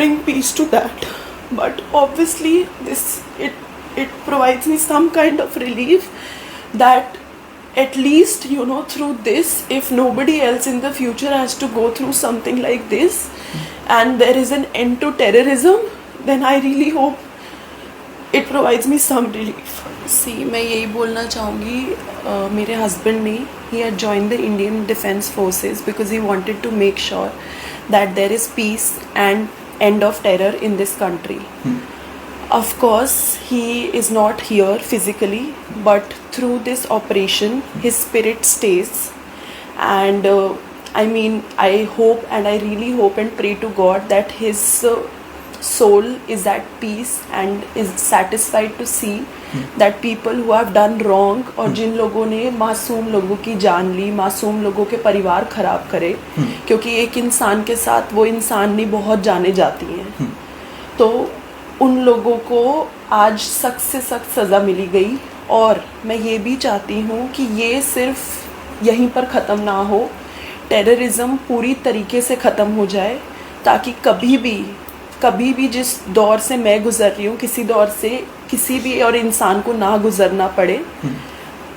bring peace to that. But obviously it provides me some kind of relief that at least through this, if nobody else in the future has to go through something like this and there is an end to terrorism, then I really hope it provides me some relief. See, मैं यही बोलना चाहूँगी, मेरे husband ने he had joined the Indian Defence Forces because he wanted to make sure that there is peace and end of terror in this country. Of course, he is not here physically, but through this operation, his spirit stays. And I hope and I really hope and pray to God that his soul is at peace and is satisfied to see that people who have done wrong, और जिन लोगों ने मासूम लोगों की जान ली, मासूम लोगों के परिवार खराब करे, क्योंकि एक इंसान के साथ वो इंसान नहीं, बहुत जाने जाती हैं, तो उन लोगों को आज सख्त से सख्त सज़ा मिली गई. और मैं ये भी चाहती हूँ कि ये सिर्फ यहीं पर ख़त्म ना हो, टेररिज्म पूरी तरीके से ख़त्म हो जाए, ताकि कभी भी जिस दौर से मैं गुज़र रही हूँ, किसी दौर से किसी भी और इंसान को ना गुज़रना पड़े.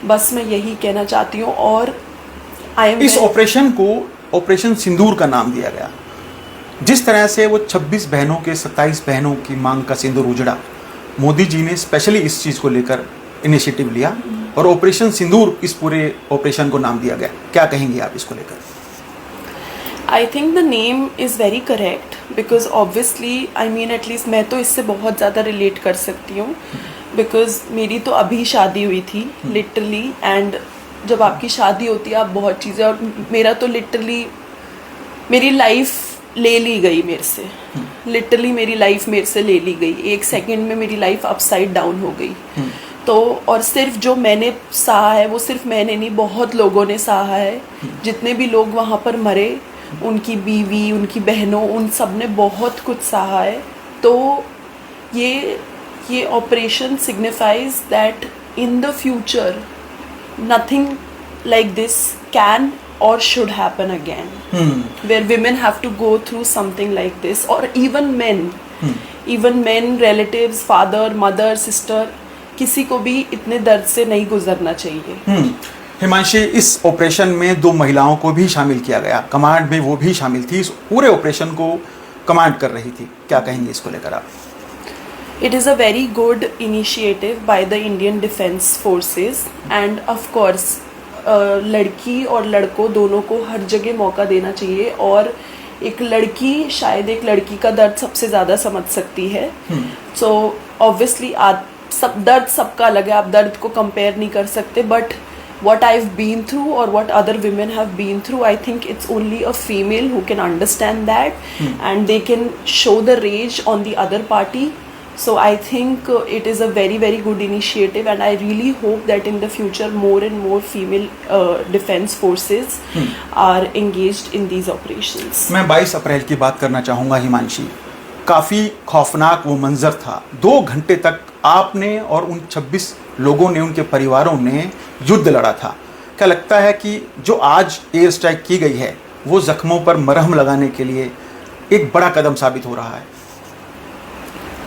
बस मैं यही कहना चाहती हूँ. और इस ऑपरेशन को ऑपरेशन सिंदूर का नाम दिया गया. जिस तरह से वो 26 बहनों के 27 बहनों की मांग का सिंदूर उजड़ा, मोदी जी ने स्पेशली इस चीज़ को लेकर इनिशिएटिव लिया और ऑपरेशन सिंदूर इस पूरे ऑपरेशन को नाम दिया गया. क्या कहेंगे आप इसको लेकर? I think the name is very correct because obviously at least मैं तो इससे बहुत ज़्यादा रिलेट कर सकती हूँ, because मेरी तो अभी शादी हुई थी लिटरली. एंड जब आपकी शादी होती है आप बहुत चीज़ें, और मेरा तो लिटरली मेरी लाइफ ले ली गई मेरे से, लिटरली मेरी लाइफ मेरे से ले ली गई. एक सेकंड में मेरी लाइफ अपसाइड डाउन हो गई. तो और सिर्फ जो मैंने सहा है वो सिर्फ मैंने नहीं, बहुत लोगों ने सहा है. जितने भी लोग वहाँ पर मरे, उनकी बीवी, उनकी बहनों, उन सब ने बहुत कुछ सहा है. तो ये operation signifies that in the future nothing like this can or should happen again, where women have to go through something like this, or even men, relatives, father, mother, sister, किसी को भी इतने दर्द से नहीं गुजरना चाहिए. हिमांशी, इस ऑपरेशन में 2 महिलाओं को भी शामिल किया गया, कमांड में वो भी शामिल थी, इस पूरे ऑपरेशन को कमांड कर रही थी. क्या कहेंगे इसको लेकर आप? It is a very good initiative by the Indian Defence Forces, and of course लड़की और लड़कों दोनों को हर जगह मौका देना चाहिए. और एक लड़की शायद एक लड़की का दर्द सबसे ज़्यादा समझ सकती है. सो ऑब्वियसली सब दर्द सबका अलग है, आप दर्द को कंपेयर नहीं कर सकते. But what I've been through or what other women have been through, I think it's only a female who can understand that, and they can show the rage on the other party. So I think it is a very, very good initiative, and I really hope that in the future more and more female defense forces are engaged in these operations. मैं 22 अप्रैल की बात करना चाहूँगा हिमांशी. काफ़ी खौफनाक वो मंजर था. 2 घंटे तक आपने और उन 26 लोगों ने, उनके परिवारों ने युद्ध लड़ा था. क्या लगता है कि जो आज एयर स्ट्राइक की गई है वो जख्मों पर मरहम लगाने के लिए एक बड़ा कदम साबित हो रहा है?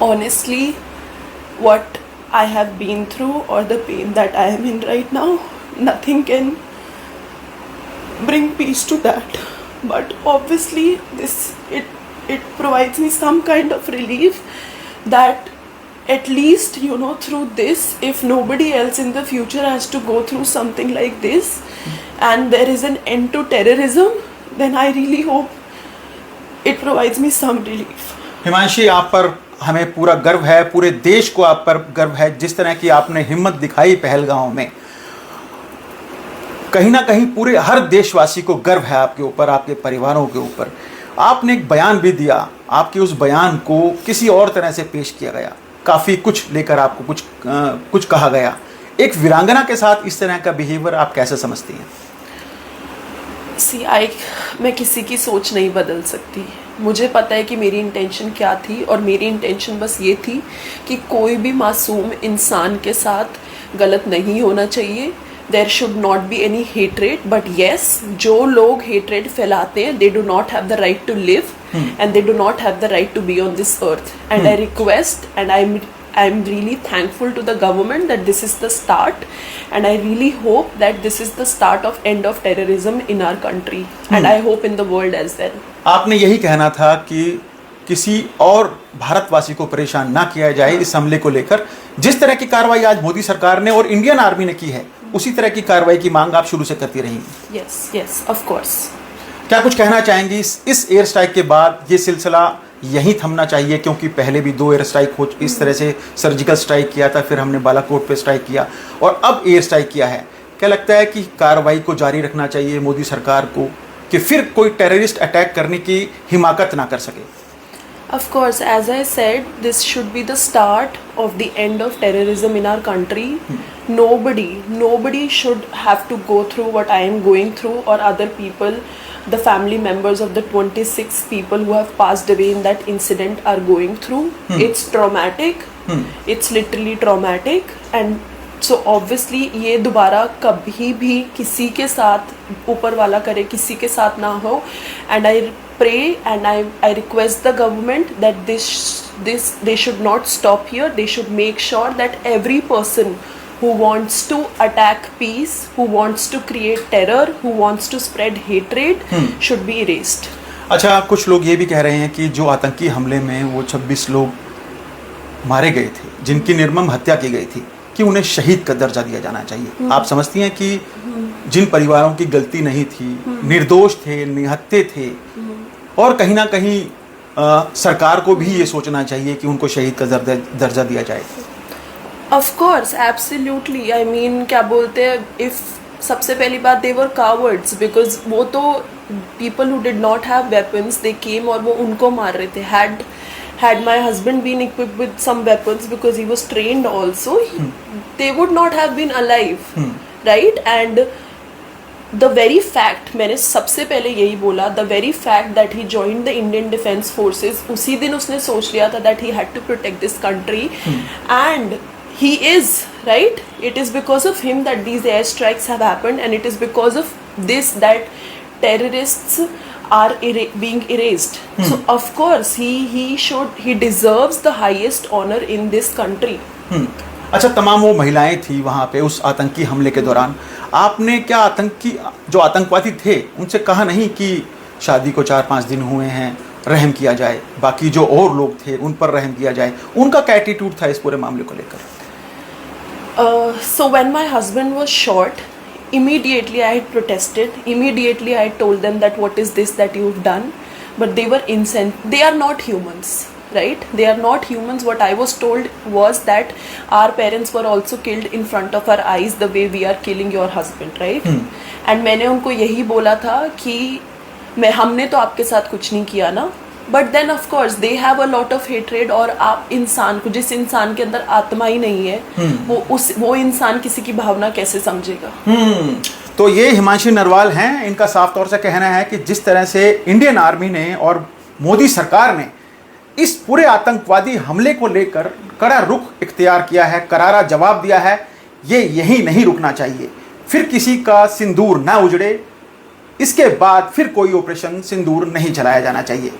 Honestly, what I have been through or the pain that I am in right now, nothing can bring peace to that. But obviously it provides me some kind of relief that at least through this, if nobody else in the future has to go through something like this and there is an end to terrorism, then I really hope it provides me some relief. Himanshi, आप पर हमें पूरा गर्व है, पूरे देश को आप पर गर्व है. जिस तरह की आपने हिम्मत दिखाई पहलगांव में, कहीं ना कहीं पूरे हर देशवासी को गर्व है आपके ऊपर, आपके परिवारों के ऊपर. आपने एक बयान भी दिया, आपके उस बयान को किसी और तरह से पेश किया गया, काफ़ी कुछ लेकर आपको कुछ कहा गया. एक वीरांगना के साथ इस तरह का बिहेवियर आप कैसे समझती हैं? मैं किसी की सोच नहीं बदल सकती. मुझे पता है कि मेरी इंटेंशन क्या थी, और मेरी इंटेंशन बस ये थी कि कोई भी मासूम इंसान के साथ गलत नहीं होना चाहिए. There should not be any hatred. But yes, जो लोग हेट्रेड फैलाते हैं, they do not have the right to live. and they do not have the right to be on this earth. And I request, and I'm really thankful to the government that this is the start, and I really hope that this is the start of end of terrorism in our country, and I hope in the world as well. आपने यही कहना था कि किसी और भारतवासी को परेशान ना किया जाए इस हमले को लेकर। जिस तरह की कार्रवाई आज मोदी सरकार ने और इंडियन आर्मी ने की है, उसी तरह की कार्रवाई की मांग आप शुरू से करती रहेंगी। Yes, of course. क्या कुछ कहना चाहेंगी इस एयर स्ट्राइक के बाद? ये सिलसिला यहीं थमना चाहिए, क्योंकि पहले भी 2 एयर स्ट्राइक हो इस तरह से सर्जिकल स्ट्राइक किया था, फिर हमने बालाकोट पे स्ट्राइक किया और अब एयर स्ट्राइक किया है। क्या लगता है कि कार्रवाई को जारी रखना चाहिए मोदी सरकार को, कि फिर कोई टेररिस्ट अटैक करने की हिमाकत ना कर सके? Of course, as I said, this should be the start of the end of terrorism in our country. Nobody should have to go through what I am going through, or other people, the family members of the 26 people who have passed away in that incident are going through. It's traumatic. It's literally traumatic, and so obviously ये दोबारा कभी भी किसी के साथ ऊपर वाला करे किसी के साथ ना हो. And I pray and I request the government that this they should not stop here. They should make sure that every person who wants to attack peace, who wants to create terror, who wants to spread hatred should be erased. अच्छा, कुछ लोग ये भी कह रहे हैं कि जो आतंकी हमले में वो 26 लोग मारे गए थे, जिनकी निर्मम हत्या की गई थी, कि उन्हें शहीद का दर्जा दिया जाना चाहिए। आप समझती हैं कि जिन परिवारों की गलती नहीं थी, निर्दोष थे, निहत्थे थे, और कहीं ना कहीं सरकार को भी ये सोचना चाहिए कि उनको शहीद का दर्जा दिया जाए? Of course, absolutely. I mean, क्या बोलते हैं, if सबसे पहली बात they were cowards, because वो तो people who did not have weapons, they came और वो उनको मार रहे थे. Had my husband been equipped with some weapons, because he was trained also, they would not have been alive, right? And the very fact, मैंने सबसे पहले यही बोला, the very fact that he joined the Indian Defence Forces, उसी दिन उसने सोच लिया था that he had to protect this country, and he is, right? It is because of him that these airstrikes have happened, and it is because of this that terrorists are being erased. So of course he deserves the highest honor in this country. अच्छा, तमाम वो महिलाएं थी वहाँ पे उस आतंकी हमले के दौरान, आपने क्या जो आतंकवादी थे उनसे कहा नहीं कि शादी को 4-5 दिन हुए हैं, रहम किया जाए, बाकी जो और लोग थे उन पर रहम किया जाए? उनका क्या एटीट्यूड था इस पूरे मामले को लेकर? So when my husband was shot, immediately I had protested. Immediately I told them that what is this that you've done? But they were incensed. They are not humans, right? They are not humans. What I was told was that our parents were also killed in front of our eyes, the way we are killing your husband, right? And मैंने उनको यही बोला था कि हमने तो आपके साथ कुछ नहीं किया ना. But then of course they have a lot of hatred, और आप इंसान को, जिस इंसान के अंदर आत्मा ही नहीं है, वो इंसान किसी की भावना कैसे समझेगा? तो ये हिमांशी नरवाल हैं, इनका साफ तौर से कहना है कि जिस तरह से इंडियन आर्मी ने और मोदी सरकार ने इस पूरे आतंकवादी हमले को लेकर कड़ा रुख इख्तियार किया है, करारा जवाब दिया है, ये यही नहीं रुकना चाहिए। फिर किसी का सिंदूर ना उजड़े, इसके बाद फिर कोई ऑपरेशन सिंदूर नहीं चलाया जाना चाहिए।